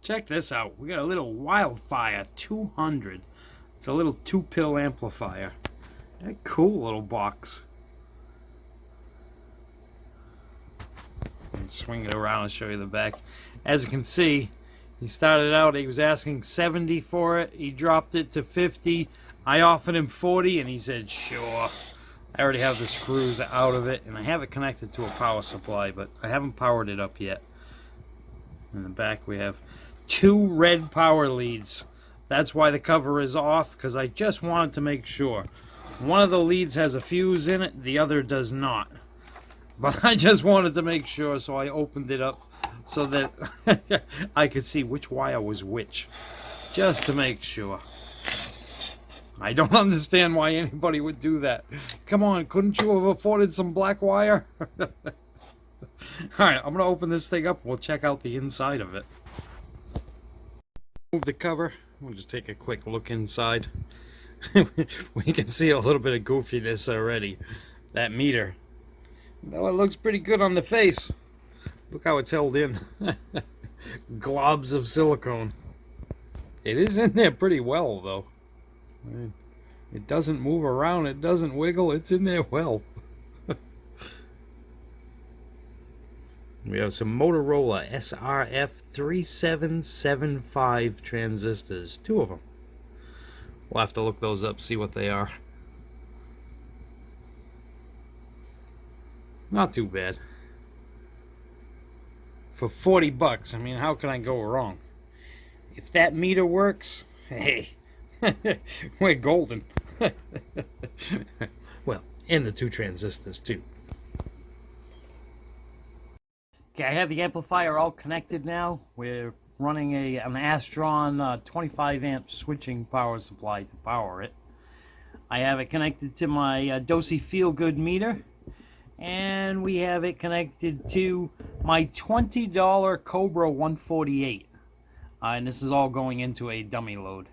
Check this out. We got a little Wildfire 200. It's a little 2-pill amplifier. A cool little box. And swing it around and show you the back. As you can see, he started out, he was asking 70 for it. He dropped it to 50. I offered him 40 and he said, sure. I already have the screws out of it and I have it connected to a power supply, but I haven't powered it up yet. In the back we have 2 red power leads. That's why the cover is off, because I just wanted to make sure. One of the leads has a fuse in it, the other does not. But I just wanted to make sure, so I opened it up so that I could see which wire was which. Just to make sure. I don't understand why anybody would do that. Come on, couldn't you have afforded some black wire? Alright, I'm going to open this thing up. We'll check out the inside of it. Move the cover. We'll just take a quick look inside. We can see a little bit of goofiness already. That meter. Though it looks pretty good on the face. Look how it's held in. Globs of silicone. It is in there pretty well, though. It doesn't move around. It doesn't wiggle. It's in there well. We have some Motorola SRF 3775 transistors. 2 of them. We'll have to look those up, see what they are. Not too bad. For 40 bucks, I mean, how can I go wrong? If that meter works, hey, we're golden. Well, and the 2 transistors, too. Okay, I have the amplifier all connected now. We're running an Astron 25 amp switching power supply to power it. I have it connected to my Dosey Feel Good meter, and we have it connected to my $20 Cobra 148. And this is all going into a dummy load.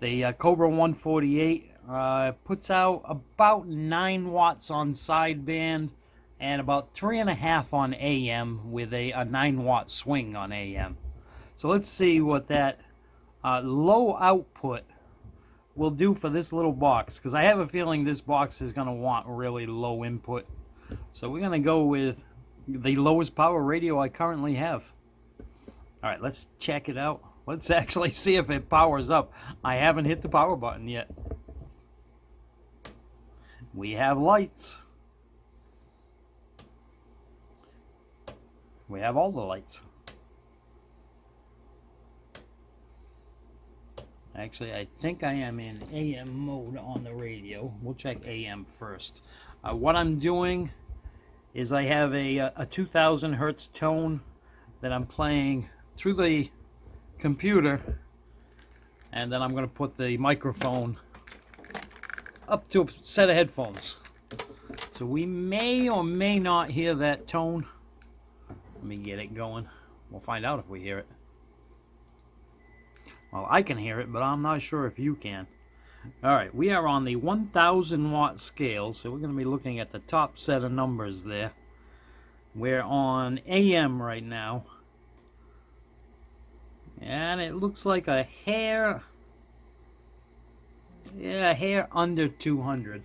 The Cobra 148 puts out about 9 watts on sideband and about 3.5 on AM with a 9-watt swing on AM. So let's see what that low output will do for this little box, because I have a feeling this box is going to want really low input. So we're going to go with the lowest power radio I currently have. Alright, let's check it out. Let's actually see if it powers up. I haven't hit the power button yet. We have lights. We have all the lights. Actually, I think I am in AM mode on the radio. We'll check AM first. What I'm doing is I have a 2000 hertz tone that I'm playing through the computer, and then I'm going to put the microphone up to a set of headphones. So we may or may not hear that tone. Let me get it going. We'll find out if we hear it. Well, I can hear it, but I'm not sure if you can. Alright, we are on the 1000 watt scale, so we're going to be looking at the top set of numbers there. We're on AM right now. And it looks like a hair... yeah, a hair under 200.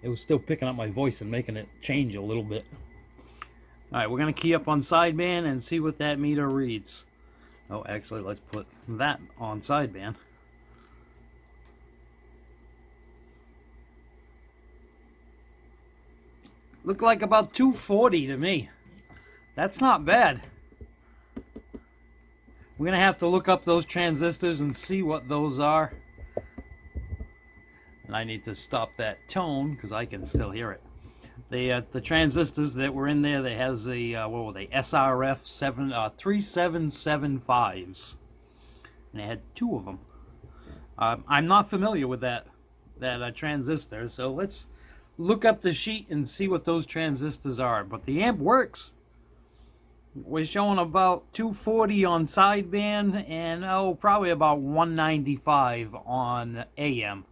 It was still picking up my voice and making it change a little bit. Alright, we're going to key up on sideband and see what that meter reads. Oh, actually, let's put that on sideband. Looked like about 240 to me. That's not bad. We're going to have to look up those transistors and see what those are. And I need to stop that tone because I can still hear it. The transistors that were in there, they has the what were they? SRF 3775s, and it had 2 of them. I'm not familiar with that transistor, so let's look up the sheet and see what those transistors are. But the amp works. We're showing about 240 on sideband and probably about 195 on AM.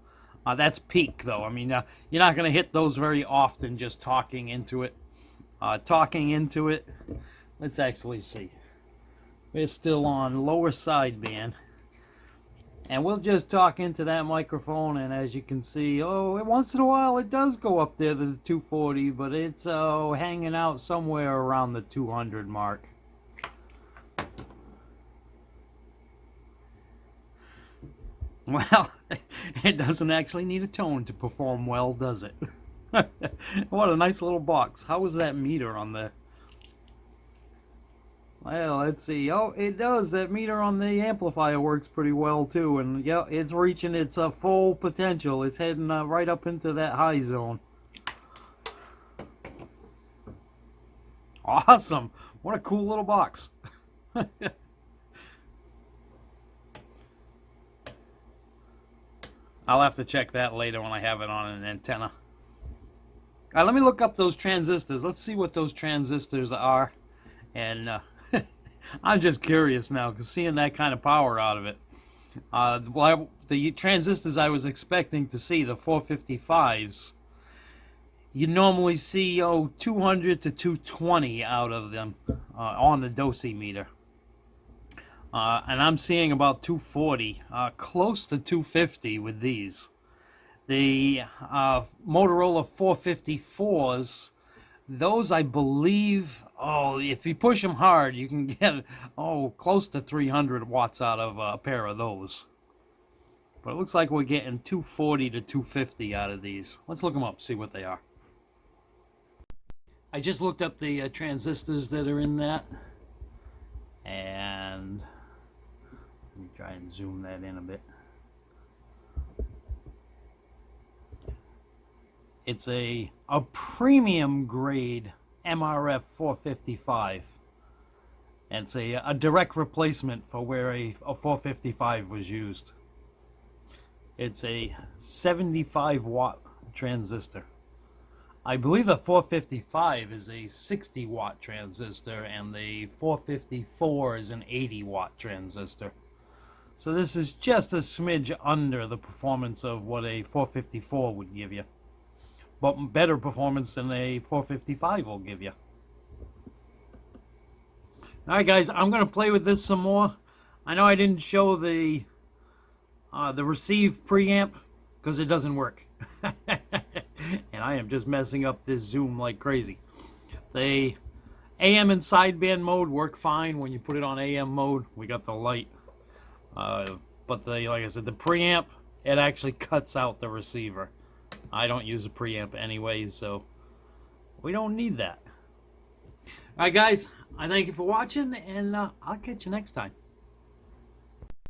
That's peak, though. I mean, you're not going to hit those very often just talking into it. Let's actually see. We're still on lower sideband. And we'll just talk into that microphone, and as you can see, once in a while it does go up there to the 240, but it's hanging out somewhere around the 200 mark. Well, it doesn't actually need a tone to perform well, does it? What a nice little box. How was that meter on there? Well, let's see. Oh, it does. That meter on the amplifier works pretty well, too. And, yeah, it's reaching its full potential. It's heading right up into that high zone. Awesome. What a cool little box. I'll have to check that later when I have it on an antenna. All right, let me look up those transistors. Let's see what those transistors are. And I'm just curious now, because seeing that kind of power out of it. The transistors I was expecting to see, the 455s, you normally see 200 to 220 out of them on the dosimeter. And I'm seeing about 240, close to 250 with these. The Motorola 454s, those I believe, if you push them hard, you can get, close to 300 watts out of a pair of those. But it looks like we're getting 240 to 250 out of these. Let's look them up, see what they are. I just looked up the transistors that are in that. And let me try and zoom that in a bit. It's a premium grade MRF 455. And it's a direct replacement for where a 455 was used. It's a 75 watt transistor. I believe the 455 is a 60 watt transistor and the 454 is an 80 watt transistor. So this is just a smidge under the performance of what a 454 would give you. But better performance than a 455 will give you. Alright guys, I'm going to play with this some more. I know I didn't show the receive preamp because it doesn't work. And I am just messing up this zoom like crazy. The AM and sideband mode work fine when you put it on AM mode. We got the light. But like I said, the preamp, it actually cuts out the receiver. I don't use a preamp anyways, so we don't need that. Alright guys, I thank you for watching, and I'll catch you next time.